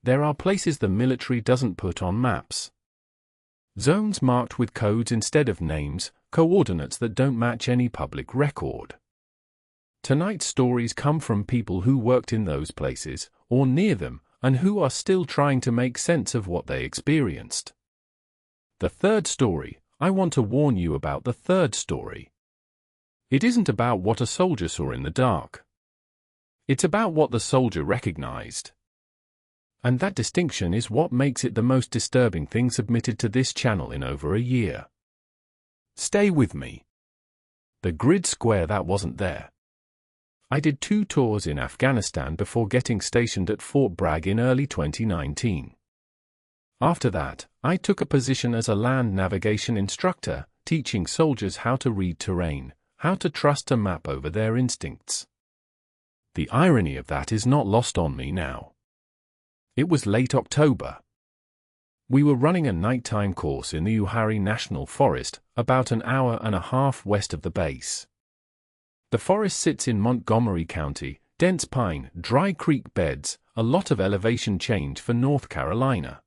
There are places the military doesn't put on maps. Zones marked with codes instead of names, coordinates that don't match any public record. Tonight's stories come from people who worked in those places, or near them, and who are still trying to make sense of what they experienced. The third story, I want to warn you about the third story. It isn't about what a soldier saw in the dark. It's about what the soldier recognized. And that distinction is what makes it the most disturbing thing submitted to this channel in over a year. Stay with me. The grid square that wasn't there. I did 2 tours in Afghanistan before getting stationed at Fort Bragg in early 2019. After that, I took a position as a land navigation instructor, teaching soldiers how to read terrain, how to trust a map over their instincts. The irony of that is not lost on me now. It was late October. We were running a nighttime course in the Uwharrie National Forest, about an hour and a half west of the base. The forest sits in Montgomery County, dense pine, dry creek beds, a lot of elevation change for North Carolina.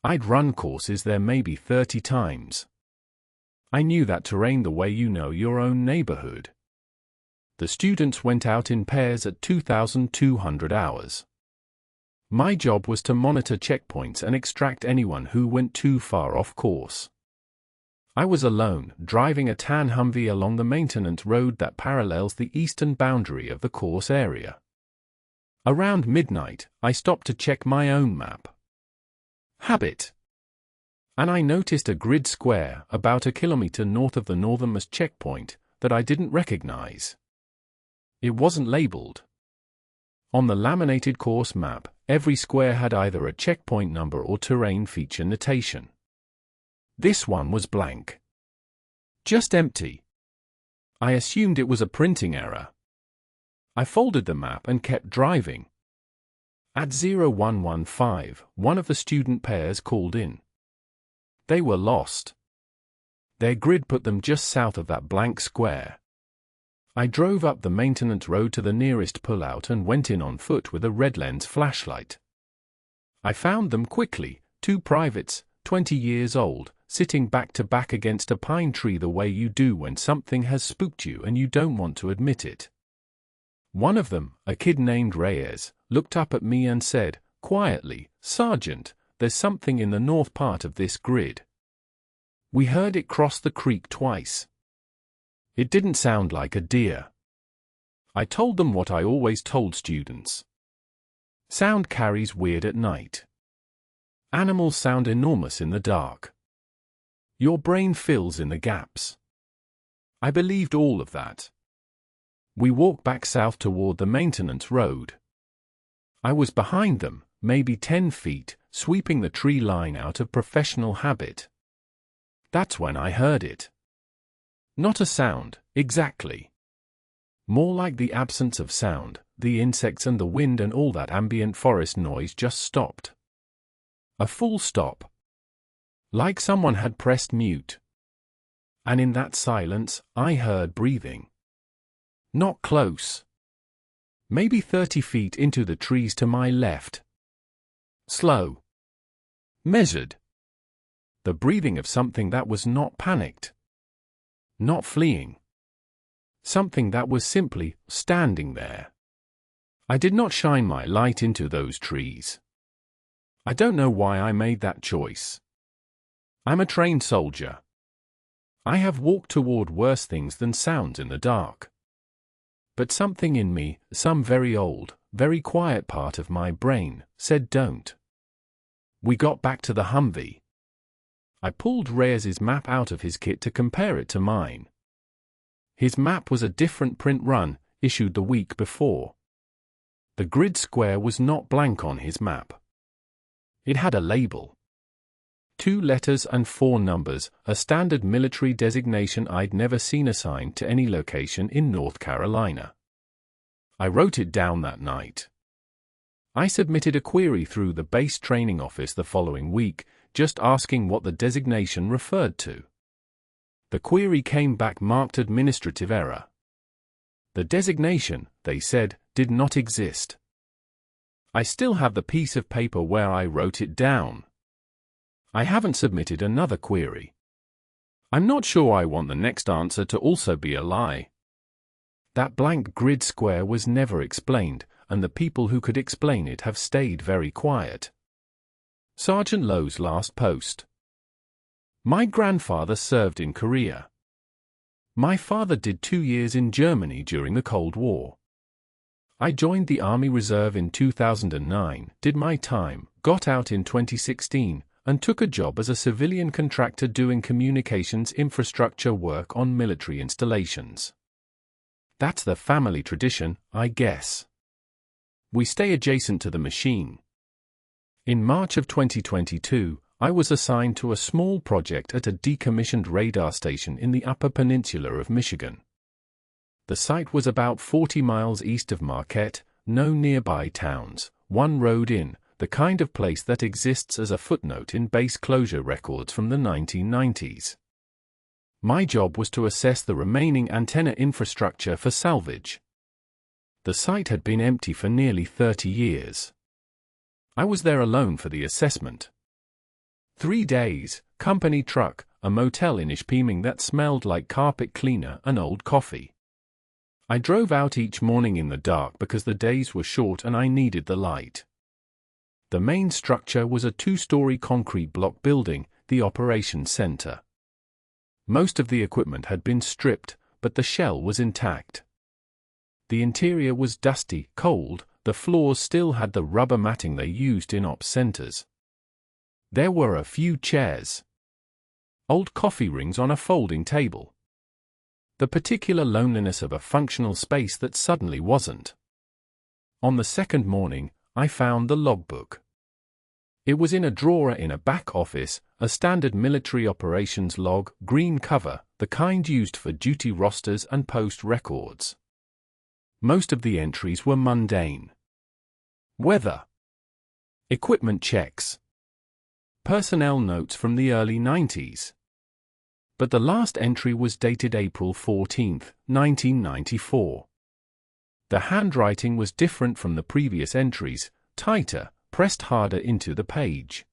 I'd run courses there maybe 30 times. I knew that terrain the way you know your own neighborhood. The students went out in pairs at 2,200 hours. My job was to monitor checkpoints and extract anyone who went too far off course. I was alone, driving a tan Humvee along the maintenance road that parallels the eastern boundary of the course area. Around midnight, I stopped to check my own map. Habit. And I noticed a grid square about a kilometer north of the northernmost checkpoint that I didn't recognize. It wasn't labeled. On the laminated course map, every square had either a checkpoint number or terrain feature notation. This one was blank. Just empty. I assumed it was a printing error. I folded the map and kept driving. At 0115, one of the student pairs called in. They were lost. Their grid put them just south of that blank square. I drove up the maintenance road to the nearest pullout and went in on foot with a red lens flashlight. I found them quickly, 2 privates, 20 years old, sitting back to back against a pine tree the way you do when something has spooked you and you don't want to admit it. One of them, a kid named Reyes, looked up at me and said, quietly, "Sergeant, there's something in the north part of this grid." We heard it cross the creek twice. It didn't sound like a deer. I told them what I always told students. Sound carries weird at night. Animals sound enormous in the dark. Your brain fills in the gaps. I believed all of that. We walked back south toward the maintenance road. I was behind them, maybe 10 feet, sweeping the tree line out of professional habit. That's when I heard it. Not a sound, exactly. More like the absence of sound, the insects and the wind and all that ambient forest noise just stopped. A full stop. Like someone had pressed mute. And in that silence, I heard breathing. Not close. Maybe 30 feet into the trees to my left. Slow. Measured. The breathing of something that was not panicked. Not fleeing. Something that was simply standing there. I did not shine my light into those trees. I don't know why I made that choice. I'm a trained soldier. I have walked toward worse things than sounds in the dark. But something in me, some very old, very quiet part of my brain, said don't. We got back to the Humvee. I pulled Reyes's map out of his kit to compare it to mine. His map was a different print run, issued the week before. The grid square was not blank on his map. It had a label. 2 letters and 4 numbers, a standard military designation I'd never seen assigned to any location in North Carolina. I wrote it down that night. I submitted a query through the base training office the following week, just asking what the designation referred to. The query came back marked administrative error. The designation, they said, did not exist. I still have the piece of paper where I wrote it down. I haven't submitted another query. I'm not sure I want the next answer to also be a lie. That blank grid square was never explained, and the people who could explain it have stayed very quiet. Sergeant Lowe's last post. My grandfather served in Korea. My father did 2 years in Germany during the Cold War. I joined the Army Reserve in 2009, did my time, got out in 2016, and took a job as a civilian contractor doing communications infrastructure work on military installations. That's the family tradition, I guess. We stay adjacent to the machine. In March of 2022, I was assigned to a small project at a decommissioned radar station in the Upper Peninsula of Michigan. The site was about 40 miles east of Marquette, no nearby towns, one road in, the kind of place that exists as a footnote in base closure records from the 1990s. My job was to assess the remaining antenna infrastructure for salvage. The site had been empty for nearly 30 years. I was there alone for the assessment. 3 days, company truck, a motel in Ishpeming that smelled like carpet cleaner and old coffee. I drove out each morning in the dark because the days were short and I needed the light. The main structure was a 2-story concrete block building, the operations center. Most of the equipment had been stripped, but the shell was intact. The interior was dusty, cold, the floors still had the rubber matting they used in ops centers. There were a few chairs. Old coffee rings on a folding table. The particular loneliness of a functional space that suddenly wasn't. On the second morning, I found the logbook. It was in a drawer in a back office, a standard military operations log, green cover, the kind used for duty rosters and post records. Most of the entries were mundane. Weather. Equipment checks. Personnel notes from the early 90s. But the last entry was dated April 14, 1994. The handwriting was different from the previous entries, tighter, pressed harder into the page.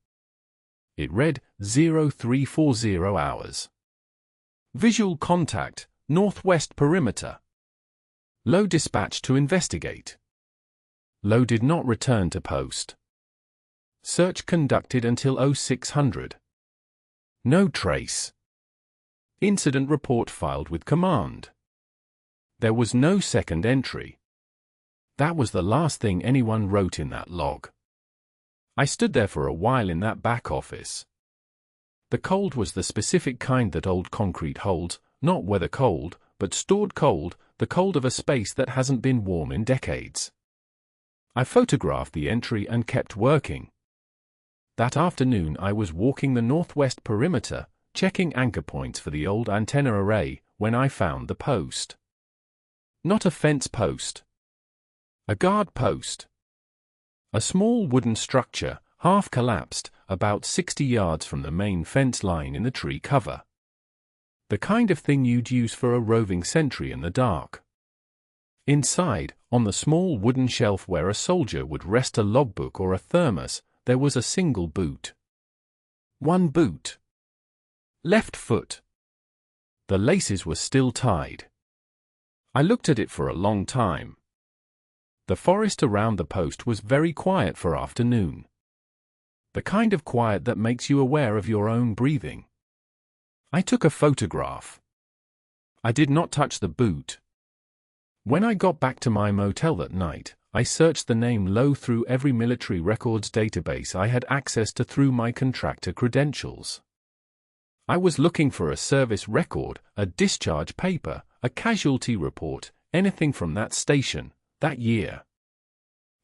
It read 0340 hours. Visual contact, northwest perimeter. Lowe dispatched to investigate. Lowe did not return to post. Search conducted until 0600. No trace. Incident report filed with command. There was no second entry. That was the last thing anyone wrote in that log. I stood there for a while in that back office. The cold was the specific kind that old concrete holds, not weather cold, but stored cold, the cold of a space that hasn't been warm in decades. I photographed the entry and kept working. That afternoon I was walking the northwest perimeter, checking anchor points for the old antenna array, when I found the post. Not a fence post. A guard post. A small wooden structure, half collapsed, about 60 yards from the main fence line in the tree cover. The kind of thing you'd use for a roving sentry in the dark. Inside, on the small wooden shelf where a soldier would rest a logbook or a thermos, there was a single boot. One boot. Left foot. The laces were still tied. I looked at it for a long time. The forest around the post was very quiet for afternoon. The kind of quiet that makes you aware of your own breathing. I took a photograph. I did not touch the boot. When I got back to my motel that night, I searched the name Lowe through every military records database I had access to through my contractor credentials. I was looking for a service record, a discharge paper, a casualty report, anything from that station, that year.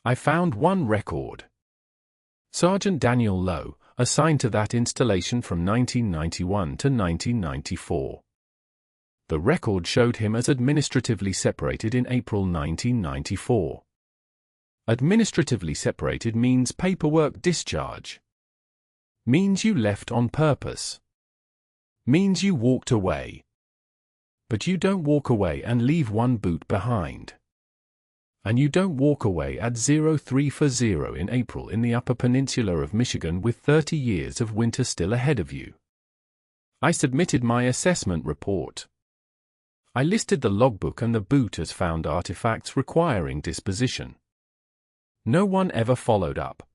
I found one record. Sergeant Daniel Lowe, assigned to that installation from 1991 to 1994. The record showed him as administratively separated in April 1994. Administratively separated means paperwork discharge. Means you left on purpose. Means you walked away. But you don't walk away and leave one boot behind. And you don't walk away at 0340 in April in the Upper Peninsula of Michigan with 30 years of winter still ahead of you. I submitted my assessment report. I listed the logbook and the boot as found artifacts requiring disposition. No one ever followed up.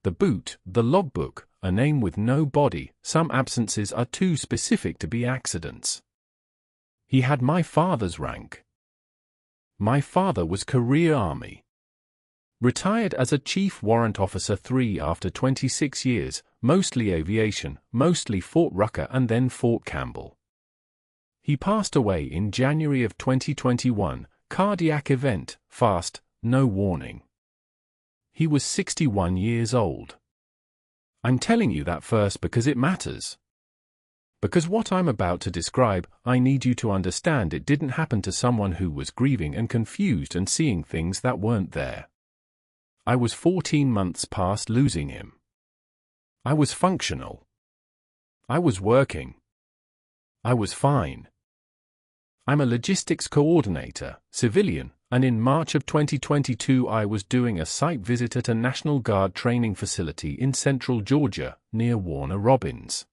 The boot, the logbook, a name with no body, some absences are too specific to be accidents. He had my father's rank. My father was career Army. Retired as a Chief Warrant Officer 3 after 26 years, mostly aviation, mostly Fort Rucker and then Fort Campbell. He passed away in January of 2021, cardiac event, fast, no warning. He was 61 years old. I'm telling you that first because it matters. Because what I'm about to describe, I need you to understand it didn't happen to someone who was grieving and confused and seeing things that weren't there. I was 14 months past losing him. I was functional. I was working. I was fine. I'm a logistics coordinator, civilian, and in March of 2022 I was doing a site visit at a National Guard training facility in central Georgia, near Warner Robins.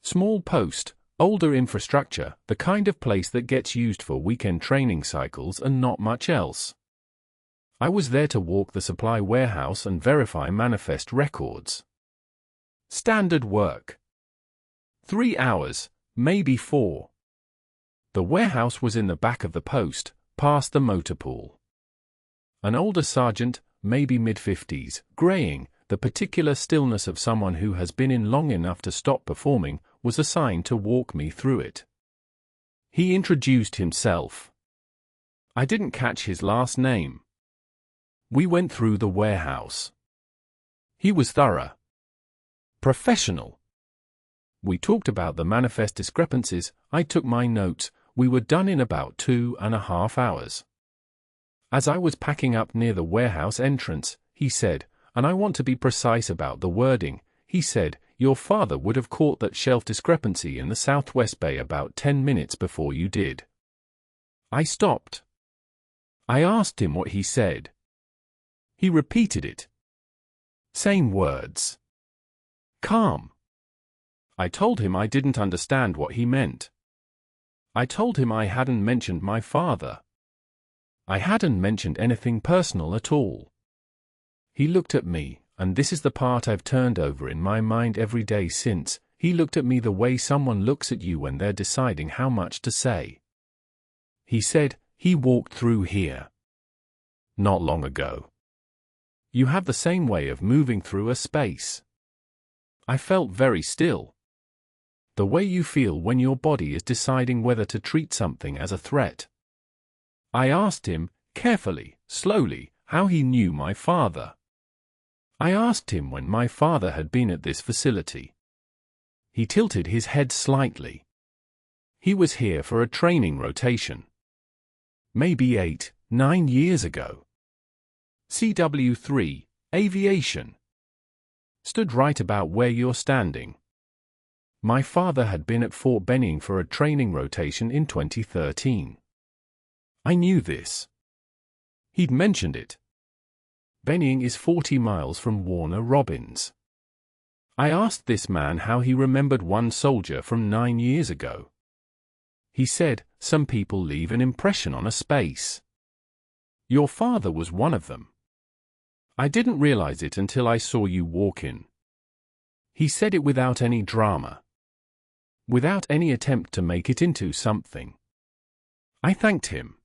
Small post, older infrastructure, the kind of place that gets used for weekend training cycles and not much else. I was there to walk the supply warehouse and verify manifest records. Standard work. 3 hours, maybe 4. The warehouse was in the back of the post, past the motor pool. An older sergeant, maybe mid-50s, graying, the particular stillness of someone who has been in long enough to stop performing, was assigned to walk me through it. He introduced himself. I didn't catch his last name. We went through the warehouse. He was thorough. Professional. We talked about the manifest discrepancies, I took my notes, we were done in about 2.5 hours. As I was packing up near the warehouse entrance, he said, and I want to be precise about the wording, he said, your father would have caught that shelf discrepancy in the Southwest Bay about 10 minutes before you did. I stopped. I asked him what he said. He repeated it. Same words. Calm. I told him I didn't understand what he meant. I told him I hadn't mentioned my father. I hadn't mentioned anything personal at all. He looked at me, and this is the part I've turned over in my mind every day since, he looked at me the way someone looks at you when they're deciding how much to say. He said, he walked through here. Not long ago. You have the same way of moving through a space. I felt very still. The way you feel when your body is deciding whether to treat something as a threat. I asked him, carefully, slowly, how he knew my father. I asked him when my father had been at this facility. He tilted his head slightly. He was here for a training rotation. Maybe 8-9 years ago. CW3, Aviation. Stood right about where you're standing. My father had been at Fort Benning for a training rotation in 2013. I knew this. He'd mentioned it. Benning is 40 miles from Warner Robins. I asked this man how he remembered one soldier from 9 years ago. He said, some people leave an impression on a space. Your father was one of them. I didn't realize it until I saw you walk in. He said it without any drama. Without any attempt to make it into something. I thanked him.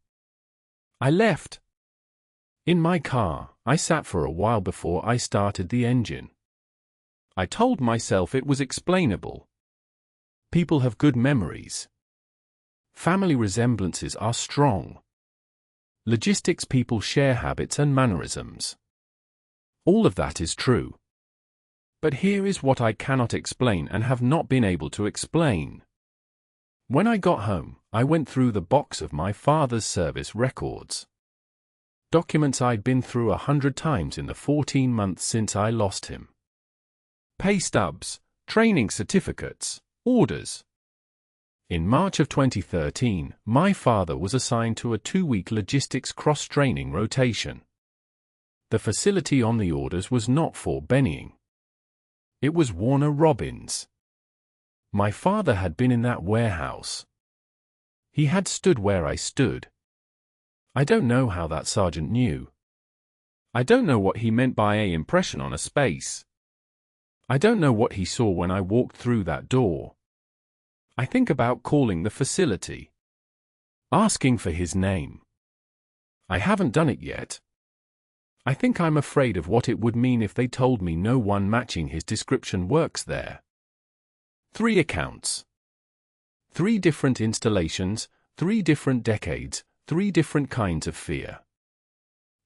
I left. In my car, I sat for a while before I started the engine. I told myself it was explainable. People have good memories. Family resemblances are strong. Logistics people share habits and mannerisms. All of that is true. But here is what I cannot explain and have not been able to explain. When I got home, I went through the box of my father's service records. Documents I'd been through 100 times in the 14 months since I lost him. Pay stubs, training certificates, orders. In March of 2013, my father was assigned to a 2-week logistics cross-training rotation. The facility on the orders was not Fort Benning. It was Warner Robins. My father had been in that warehouse. He had stood where I stood. I don't know how that sergeant knew. I don't know what he meant by an impression on a space. I don't know what he saw when I walked through that door. I think about calling the facility, asking for his name. I haven't done it yet. I think I'm afraid of what it would mean if they told me no one matching his description works there. 3 accounts. 3 different installations, 3 different decades, 3 different kinds of fear.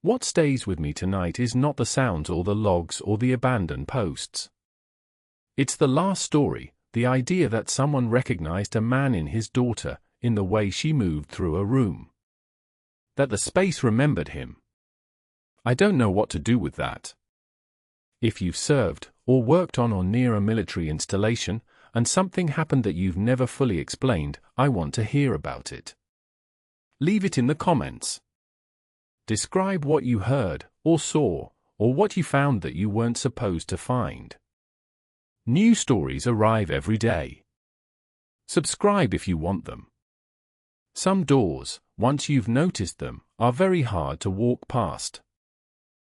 What stays with me tonight is not the sounds or the logs or the abandoned posts. It's the last story, the idea that someone recognized a man in his daughter, in the way she moved through a room. That the space remembered him. I don't know what to do with that. If you've served, or worked on or near a military installation, and something happened that you've never fully explained, I want to hear about it. Leave it in the comments. Describe what you heard, or saw, or what you found that you weren't supposed to find. New stories arrive every day. Subscribe if you want them. Some doors, once you've noticed them, are very hard to walk past.